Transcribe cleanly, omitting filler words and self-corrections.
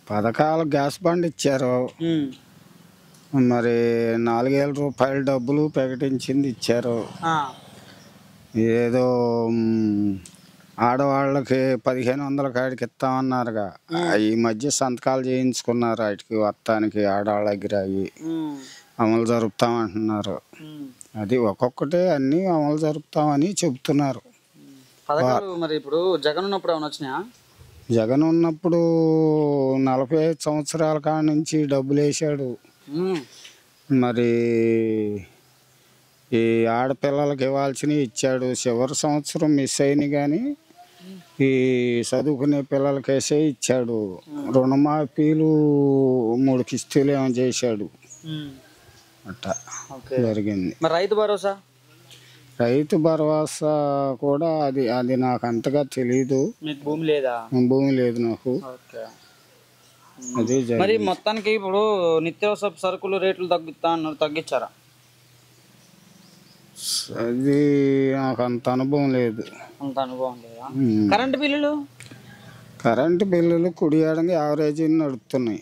పథకాలు gas bund ఇచ్చారు. ఉమ్, మరి 4,000 రూపాయల డబ్బులు ప్రకటించింది ఇచ్చారు. ఆ, ఏదో ఆడవాళ్ళకి 1,500 కాడికి ఇస్తామన్నారుగా. ఈ మధ్య సంతకాలు చేయించుకున్నారు వాటికి వస్తానికి ఆడవాళ్ళ దగ్గర అవి ఉమ్, అమలు జరుపుతామంటున్నారు. ఉమ్. అది ఒక్కొక్కటే అన్నీ అమలు జరుపుతామని చెబుతున్నారు. పథకాలు మరి ఇప్పుడు జగన్ ఉన్నప్పుడు ఏమైనా వచ్చినాయా? జగన్ ఉన్నప్పుడు 45 సంవత్సరాల కాడ నుంచి డబ్బులు వేసాడు. ఉమ్, మరి ఈ ఆడపిల్లలకి ఇవ్వాల్సినవి ఇచ్చాడు. చివరి సంవత్సరం మిస్ అయినాయి కానీ ఈ చదువుకునే పిల్లలకేసే ఇచ్చాడు. రుణమాఫీలు 3 కిస్తీలు ఏమో చేశాడు. ఉమ్. అట్లా ఓకే. జరిగింది. మరి రైతు భరోసా? రైతు భరోసా కూడా అది నాకు అంతగా తెలీదు. మీకు భూమి లేదా? భూమి లేదు నాకు. ఓకే. అది మరి జరిగింది. మొత్తానికి ఇప్పుడు నిత్యావసర సరుకులు రేట్లు తగ్గించారా? అది నాకు అంత అనుభవం లేదు. అంత అనుభవం లేదా? కరెంటు బిల్లులు? కరెంటు బిల్లులు కుడి ఎడంగా యావరేజ్ నడుస్తున్నాయి.